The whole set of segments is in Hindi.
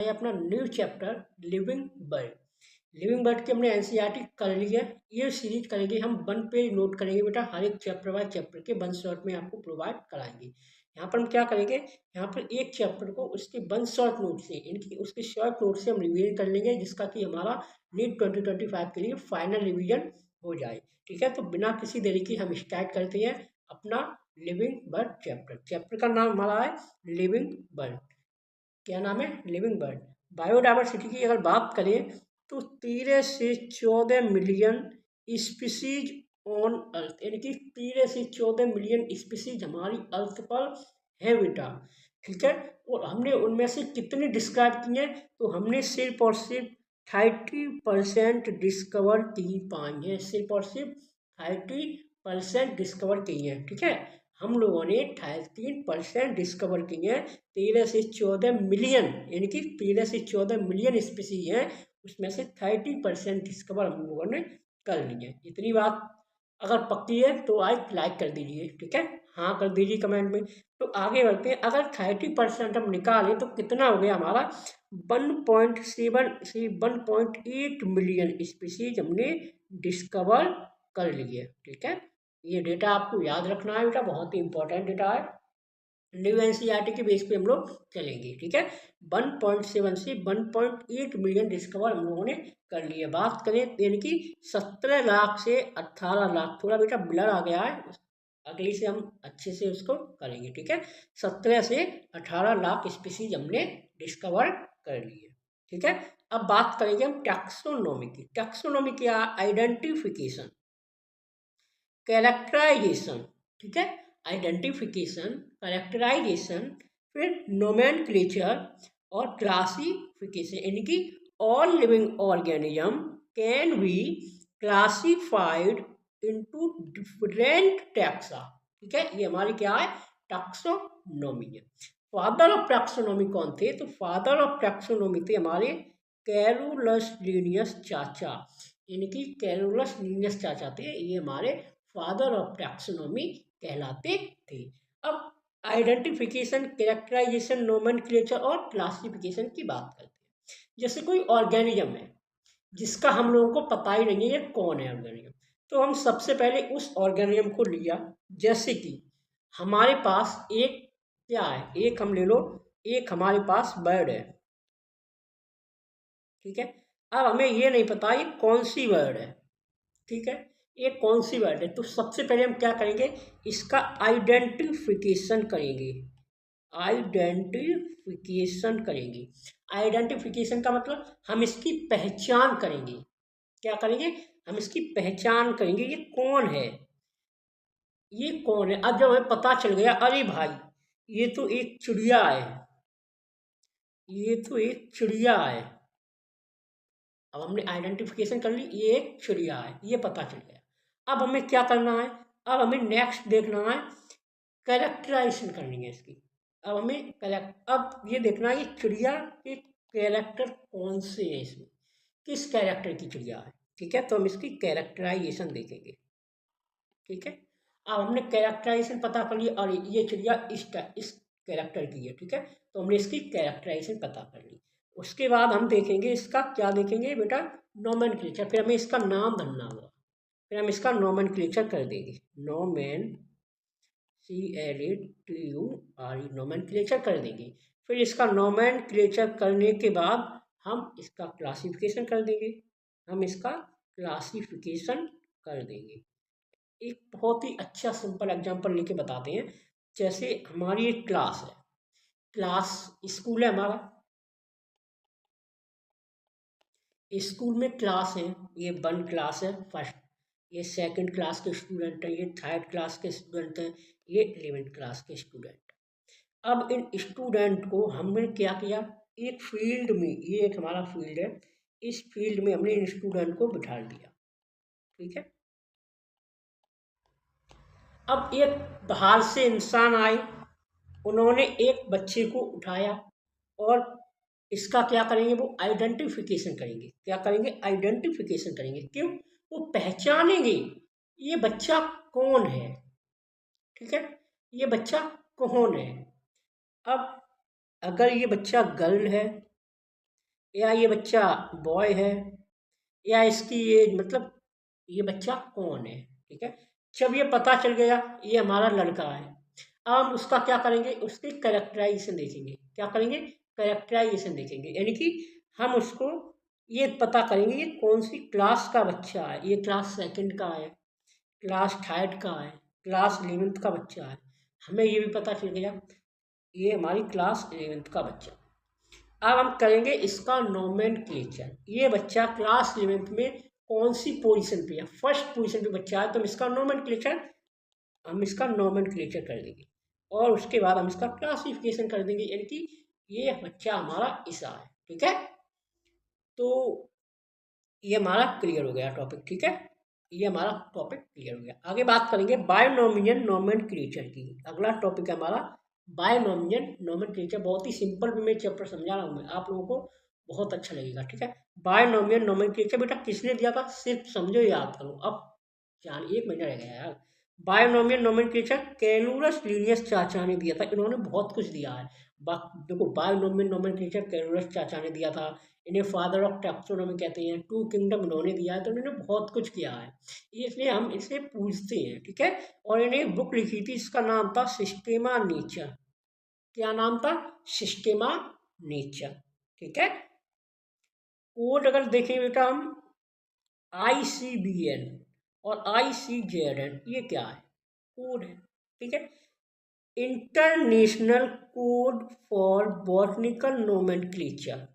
है अपना new chapter living bird. Living bird की हमने एनसीईआरटी कर ली है। ये सीरीज करेंगे हम, 1 पेज नोट करेंगे बेटा, हर एक चैप्टर वाइज चैप्टर के 1 शॉट में आपको प्रोवाइड कराएंगे। यहाँ पर हम क्या करेंगे, यहाँ पर एक चैप्टर को उसके 1 शॉर्ट नोट से, इनकी उसके शॉर्ट नोट से हम रिवीजन कर लेंगे, जिसका कि हमारा नीट 2025 के लिए फाइनल रिवीजन हो जाए। ठीक है, तो बिना किसी देरी की हम स्टार्ट करते हैं अपना लिविंग बर्ड चैप्टर। चैप्टर का नाम हमारा है लिविंग बर्ड। क्या नाम है? Living bird. बायोडाइवर्सिटी की अगर बात करें तो 13 से 14 मिलियन स्पीसीज ऑन अर्थ, यानी कि 13 से 14 मिलियन स्पीसीज हमारी अर्थ पर है बेटा। ठीक है, और हमने उनमें से कितने डिस्क्राइब किए हैं, तो हमने सिर्फ और सिर्फ 30% डिस्कवर की पाई है, सिर्फ और सिर्फ 30% डिस्कवर की है। ठीक है, हम लोगों ने 3% डिस्कवर की है। 13 से 14 मिलियन, यानी कि 13 से 14 मिलियन स्पीसीज हैं, उसमें से 30% डिस्कवर हम लोगों ने कर ली है। इतनी बात अगर पक्की है तो आज लाइक कर दीजिए। ठीक है, हाँ कर दीजिए कमेंट में। तो आगे बढ़ते हैं, अगर 30% हम निकालें तो कितना हो गया हमारा, 1.7 से 1.8 मिलियन स्पीसीज हमने डिस्कवर कर ली है। ठीक है, ये डेटा आपको याद रखना है बेटा, बहुत ही इंपॉर्टेंट डेटा है। न्यू एनसीईआरटी के बेस पे हम लोग चलेंगे। ठीक है, 1.7 से 1.8 मिलियन डिस्कवर हम लोगों ने कर लिए। बात करें यानी कि 17 लाख से 18 लाख, थोड़ा बेटा ब्लर आ गया है, अगली से हम अच्छे से उसको करेंगे। ठीक है, 17 से 18 लाख स्पीसीज हमने डिस्कवर कर लिए। ठीक है, अब बात करेंगे हम टैक्सोनॉमी की। टैक्सोनॉमी क्या? Identification, characterization. ठीक है, आइडेंटिफिकेशन, कैरेक्टराइजेशन, फिर नोमेनक्लेचर और क्लासिफिकेशन, यानी कि all living organism can be classified into different taxa. ठीक है, ये हमारी क्या है? टैक्सोनॉमी है। फादर ऑफ टैक्सोनॉमी कौन थे? तो फादर ऑफ टैक्सोनॉमी थे हमारे कैरोलस लिनियस चाचा, यानी कि कैरोलस लिनियस चाचा थे, ये हमारे फादर ऑफ टैक्सोनॉमी कहलाते थे। अब आइडेंटिफिकेशन, कैरेक्टराइजेशन, नोमेनक्लेचर और क्लासिफिकेशन की बात करते हैं। जैसे कोई ऑर्गेनिज्म है जिसका हम लोगों को पता ही नहीं है ये कौन है ऑर्गेनिज्म, तो हम सबसे पहले उस ऑर्गेनिज्म को लिया। जैसे कि हमारे पास एक क्या है, एक हम ले लो, एक हमारे पास बर्ड है। ठीक है, अब हमें ये नहीं पता ये कौन सी बर्ड है। ठीक है, ये कौन सी वर्ड है, तो सबसे पहले हम क्या करेंगे, इसका आइडेंटिफिकेशन करेंगे। आइडेंटिफिकेशन करेंगे, आइडेंटिफिकेशन का मतलब हम इसकी पहचान करेंगे। क्या करेंगे? हम इसकी पहचान करेंगे, ये कौन है, ये कौन है। अब जब हमें पता चल गया, अरे भाई ये तो एक चिड़िया है, ये तो एक चिड़िया है, अब हमने आइडेंटिफिकेशन कर ली, ये एक चिड़िया है, ये पता चल गया। अब हमें क्या करना है, अब हमें नेक्स्ट देखना है, कैरेक्टराइजेशन करनी है इसकी। अब हमें अब ये देखना है कि चिड़िया के कैरेक्टर कौन से हैं, इसमें किस कैरेक्टर की चिड़िया है। ठीक है, तो हम इसकी कैरेक्टराइजेशन देखेंगे। ठीक है, अब हमने कैरेक्टराइजेशन पता कर लिया, और ये चिड़िया इस कैरेक्टर की है। ठीक है, तो हमने इसकी कैरेक्टराइजेशन पता कर ली। उसके बाद हम देखेंगे इसका क्या देखेंगे बेटा, नोमेनक्लेचर। फिर हमें इसका नाम धरना होगा, फिर हम इसका नोमेनक्लेचर कर देंगे। नोमेनक्लेचर कर देंगे। फिर इसका नोमेनक्लेचर करने के बाद हम इसका क्लासिफिकेशन कर देंगे, हम इसका क्लासिफिकेशन कर देंगे। एक बहुत ही अच्छा सिंपल एग्जांपल लेके बताते हैं। जैसे हमारी एक क्लास है, क्लास स्कूल है हमारा, स्कूल में क्लास है, ये 1 क्लास है फर्स्ट, ये 2nd क्लास के स्टूडेंट हैं, ये 3rd क्लास के स्टूडेंट हैं, ये 11th क्लास के स्टूडेंट। अब इन स्टूडेंट को हमने क्या किया, एक फील्ड में, ये एक हमारा फील्ड है, इस फील्ड में हमने इन स्टूडेंट को बिठा दिया। ठीक है, अब एक बाहर से इंसान आए, उन्होंने एक बच्चे को उठाया और इसका क्या करेंगे, वो आइडेंटिफिकेशन करेंगे। क्या करेंगे? आइडेंटिफिकेशन करेंगे। क्यों? वो पहचानेंगे ये बच्चा कौन है। ठीक है, ये बच्चा कौन है। अब अगर ये बच्चा गर्ल है या ये बच्चा बॉय है, या इसकी एज मतलब ये बच्चा कौन है। ठीक है, जब ये पता चल गया ये हमारा लड़का है, अब हम उसका क्या करेंगे, उसकी करेक्टराइजेशन देखेंगे। क्या करेंगे, करेक्टराइजेशन देखेंगे, यानी कि हम उसको ये पता करेंगे ये कौन सी क्लास का बच्चा है। ये क्लास सेकंड का है, क्लास थर्ड का है, क्लास 11th का बच्चा है। हमें ये भी पता चल गया ये हमारी क्लास 11th का बच्चा। अब हम करेंगे इसका नोमेनक्लेचर। ये बच्चा क्लास 11th में कौन सी पोजीशन पे है, फर्स्ट पोजीशन पे बच्चा है, तो हम इसका नोमेनक्लेचर कर देंगे और उसके बाद हम इसका क्लासिफिकेशन कर देंगे, यानी कि ये बच्चा हमारा ऐसा है। ठीक है, तो ये हमारा क्लियर हो गया टॉपिक। ठीक है, ये हमारा टॉपिक क्लियर हो गया। आगे बात करेंगे बायोनोमियल नोमेनक्लेचर की। अगला टॉपिक है हमारा बायोनोमियल नोमेनक्लेचर। बहुत ही सिंपल में चैप्टर समझा रहा हूँ मैं, आप लोगों को बहुत अच्छा लगेगा। ठीक है, बायोनोमियल नोमेनक्लेचर बेटा किसने दिया था, सिर्फ समझो याद करो। अब जान, एक महीना रह गया यार। बायोनोमियल नोमेनक्लेचर कैलुरस लीनियस चाचा ने दिया था। इन्होंने बहुत कुछ दिया है। देखो, बायोनोमियल नोमेनक्लेचर कैलुरस चाचा ने दिया था। इन्हें फादर ऑफ टैक्सोनॉमी कहते हैं। टू किंगडम इन्होंने दिया है, तो इन्होंने बहुत कुछ किया है, ये इसलिए हम इसे पूछते हैं। ठीक है, और इन्हें एक बुक लिखी थी, इसका नाम था सिस्टेमा नेचर। क्या नाम था, सिस्टेमा नेचर। ठीक है, कोड अगर देखें बेटा हम, ICBN और ICJN, ये क्या है, कोड है। ठीक है, international code for botanical nomenclature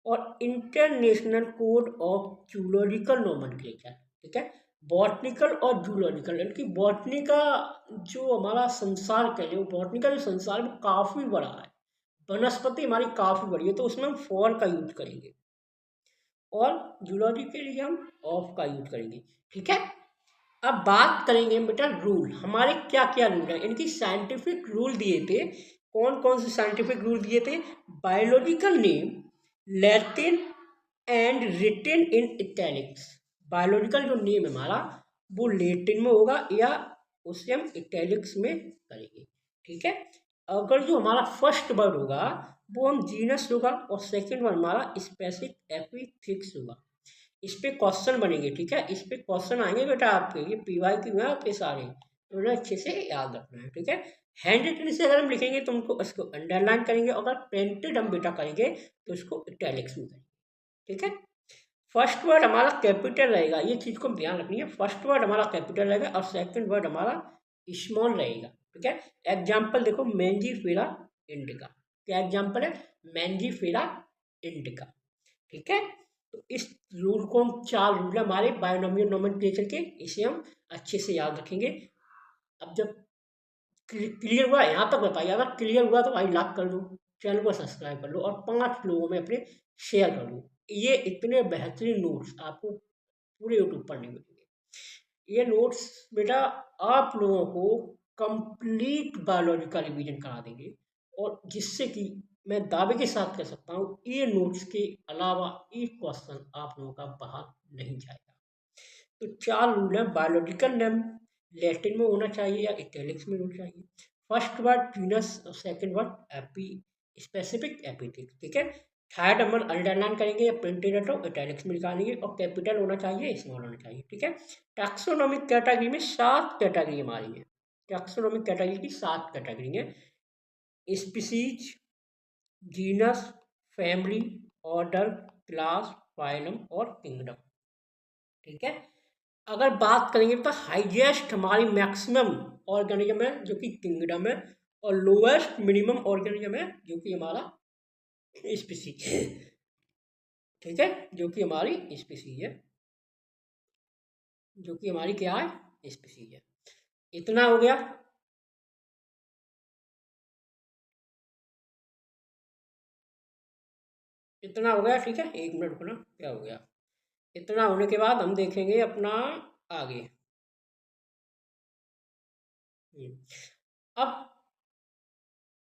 और international code of zoological nomenclature. ठीक है, बॉटनिकल और जूलॉजिकल, यानी कि बॉटनी का जो हमारा संसार कह लो, बॉटनी का जो संसार है वो काफ़ी बड़ा है, वनस्पति हमारी काफ़ी बड़ी है, तो उसमें हम फॉर का यूज करेंगे और जूलॉजी के लिए हम ऑफ का यूज करेंगे। ठीक है, अब बात करेंगे बेटा रूल, हमारे क्या क्या रूल है, इनकी साइंटिफिक रूल दिए थे। कौन कौन से साइंटिफिक रूल दिए थे, biological name Latin and written in italics. Biological जो नेम है हमारा वो लैटिन में होगा या उसे हम इटैलिक्स में करेंगे। ठीक है, अगर जो हमारा फर्स्ट वर्ड होगा वो हम जीनस होगा और सेकंड वर्ड हमारा स्पेसिफिक एपिथिक्स होगा। इस पे क्वेश्चन बनेंगे। ठीक है, इस पे क्वेश्चन आएंगे बेटा आपके, ये PY की में आपके सारे, तो उन्हें अच्छे से याद रखना है। ठीक है, हैंड रिटन से अगर हम लिखेंगे तो उनको उसको अंडरलाइन करेंगे, अगर प्रिंटेड हम बेटा करेंगे तो उसको इटैलिक्स में करेंगे। ठीक है, फर्स्ट वर्ड हमारा कैपिटल रहेगा, ये चीज़ को ध्यान रखनी है। फर्स्ट वर्ड हमारा कैपिटल रहेगा और सेकंड वर्ड हमारा स्मॉल रहेगा। ठीक है, एग्जाम्पल देखो, मैंजीफेरा इंडिका। क्या एग्जाम्पल है, मैंजीफेरा इंडिका। ठीक है, तो इस रूल को हम, 4 रूल है हमारे बायोनोमियल नोमेनक्लेचर के, इसे हम अच्छे से याद रखेंगे। अब जब क्लियर हुआ यहाँ तक बताइए, अगर क्लियर हुआ तो भाई लाइक कर दो, चैनल को सब्सक्राइब कर लो और 5 लोगों में अपने शेयर कर दो। ये इतने बेहतरीन नोट्स आपको पूरे यूट्यूब पर नहीं मिलेंगे। ये नोट्स बेटा आप लोगों को कंप्लीट बायोलॉजी का रिवीजन करा देंगे, और जिससे कि मैं दावे के साथ कह सकता हूँ ये नोट्स के अलावा एक क्वेश्चन आप लोगों का बाहर नहीं जाएगा। तो 4 रूल है, बायोलॉजिकल नेम लैटिन में होना चाहिए या इटैलिक्स में होना चाहिए। फर्स्ट वर्ड जीनस और सेकंड वर्ड एपी, स्पेसिफिक एपिथिक्स। ठीक है, थर्ड नंबर अंडरलाइन करेंगे या प्रिंटेड हो इटैलिक्स में निकालेंगे, और कैपिटल होना चाहिए, स्मॉल होना चाहिए। ठीक है, टैक्सोनॉमिक कैटेगरी में 7 कैटेगरी हमारी है। टैक्सोनॉमिक कैटेगरी की 7 कैटेगरी है, species, genus, family, order, class, phylum और किंगडम। ठीक है, अगर बात करेंगे तो हाईएस्ट हमारी मैक्सिमम ऑर्गेनिज्म है जो कि किंगडम है, और लोएस्ट मिनिमम ऑर्गेनिज्म है जो कि हमारा स्पीसीज है। ठीक है, जो कि हमारी स्पीसीज है, जो कि हमारी क्या है, स्पीसीज है। इतना हो गया। इतना हो गया। ठीक है, 1 मिनट रुकना, क्या हो गया। इतना होने के बाद हम देखेंगे अपना आगे। अब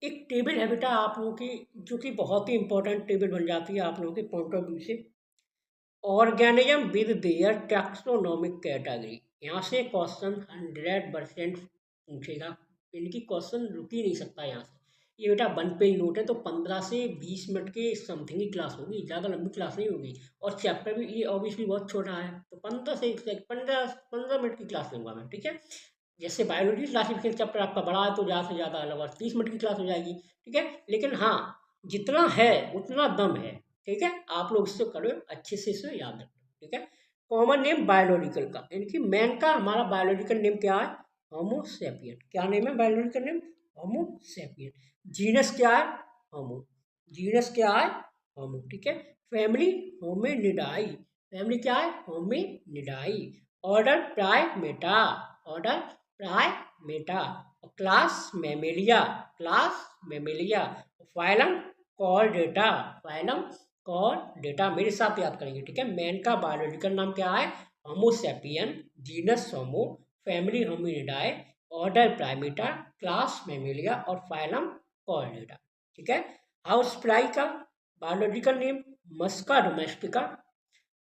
एक टेबल है बेटा आप लोगों की, जो कि बहुत ही इंपॉर्टेंट टेबल बन जाती है आप लोगों के पॉइंट ऑफ व्यू से। Organism with their taxonomic category. यहाँ से क्वेश्चन 100% पूछेगा, इनकी क्वेश्चन रुक ही नहीं सकता यहाँ से। ये बेटा 1 पेज नोट है, तो 15 से 20 मिनट के समथिंग ही क्लास होगी, ज़्यादा लंबी क्लास नहीं होगी। और चैप्टर भी ये ऑब्वियसली बहुत छोटा है, तो 15 से 15 मिनट की क्लास लूँगा मैं, ठीक है। जैसे बायोलॉजी क्लासिफिकेशन चैप्टर आपका बड़ा है तो ज़्यादा से ज़्यादा लगभग 30 मिनट की क्लास हो जाएगी, ठीक है। लेकिन हाँ, जितना है उतना दम है, ठीक है। आप लोग इससे करो, अच्छे से इसे याद रखो, ठीक है। कॉमन नेम बायोलॉजिकल का, यानी कि मैन का हमारा बायोलॉजिकल नेम क्या है? Homo sapien. क्या नेम है बायोलॉजिकल नेम? होमो सेपियन। जीनस क्या है? होमो। जीनस क्या है? होमो, ठीक है। फैमिली होमिनिडाई। फैमिली क्या है? Hominidae. Order Primata. Order Primata. Class Mammalia. Class Mammalia. Phylum Chordata. Phylum Chordata. मेरे साथ याद करेंगे, ठीक है। मैन का बायोलॉजिकल नाम क्या है? Homo sapien. Genus Homo. Family Hominidae. Order Primata. Class Mammalia और फाइलम कॉर्डेटा, ठीक है। हाउस फ्लाई का biological name Musca domestica.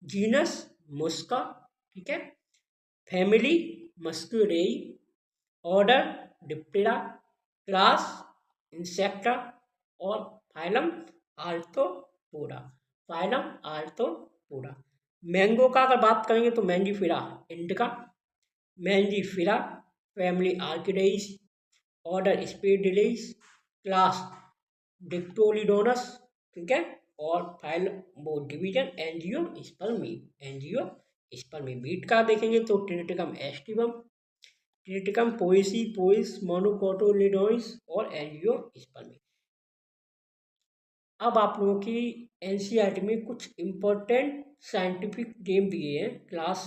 Genus Musca, ठीक है। Family Muscidae. Order Diptera. Class Insecta और phylum Arthropoda. Phylum Arthropoda. Mango का अगर बात करेंगे तो Mangifera indica. Mangifera. Family Anacardiaceae. Order Sapindales. Class dicotyledonous, ठीक है। और फाइल वो डिवीजन एंजियोस्पर्मी। एंजियोस्पर्मी। बीट का देखेंगे तो ट्रिटिकम एस्टिवम। ट्रिटिकम पोएसी पोइस मोनोकोटोलिडोइस और एंजियोस्पर्मी। अब आप लोगों की एनसीईआरटी में कुछ इम्पोर्टेंट साइंटिफिक नेम दिए हैं क्लास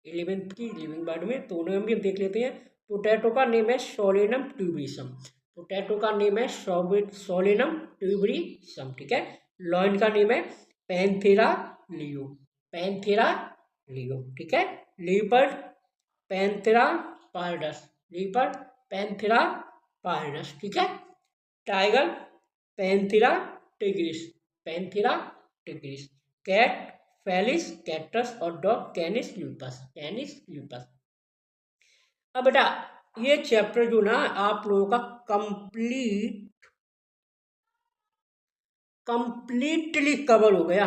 11th की लिविंग बर्ड में, तो उन्हें भी हम देख लेते हैं। पोटैटो का नेम है सोलेनम ट्यूबरिसम। पोटैटो का नेम है सोलेनम ट्यूबरिसम, ठीक है। लॉइन का नेम है पैंथेरा लियो। पैंथेरा लियो, ठीक है। Leopard Panthera pardus. Leopard Panthera pardus, ठीक है। Tiger Panthera tigris. Panthera tigris. Cat Felis catus और dog Canis lupus. Canis lupus. अब बेटा ये चैप्टर जो ना आप लोगों का कंप्लीटली कवर हो गया,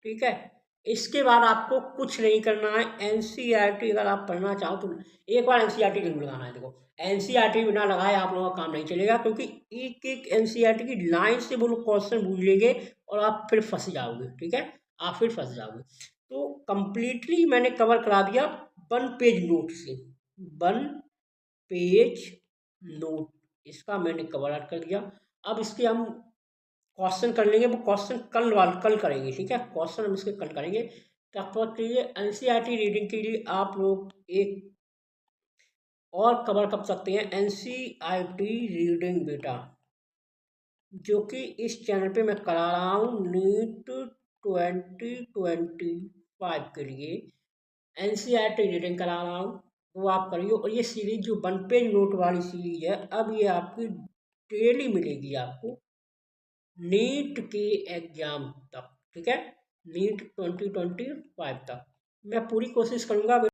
ठीक है। इसके बाद आपको कुछ नहीं करना है। एनसीईआरटी अगर आप पढ़ना चाहो तो एक बार एनसीईआरटी जरूर लगाना है। देखो एनसीईआरटी बिना लगाए आप लोगों का काम नहीं चलेगा, क्योंकि एक एक एनसीईआरटी की लाइन से वो लोग क्वेश्चन पूछ लेंगे और आप फिर फंस जाओगे, ठीक है। आप फिर फंस जाओगे। तो कंप्लीटली मैंने कवर करा दिया 1 पेज नोट से। 1 पेज नोट इसका मैंने कवर कर दिया। अब इसके हम क्वेश्चन कर लेंगे, वो क्वेश्चन कल करेंगे, ठीक है। क्वेश्चन हम इसके कल करेंगे। तब तक के लिए एनसीईआरटी रीडिंग के लिए आप लोग एक और कवर कर सकते हैं, एनसीईआरटी रीडिंग बेटा, जो कि इस चैनल पे मैं करा रहा हूँ नीट 2025 के लिए एनसीईआरटी रीडिंग करा रहा हूँ, वो आप करिए। और ये सीरीज जो 1 पेज नोट वाली सीरीज है, अब ये आपकी डेली मिलेगी आपको नीट के एग्जाम तक, ठीक है। नीट 2025 तक मैं पूरी कोशिश करूँगा।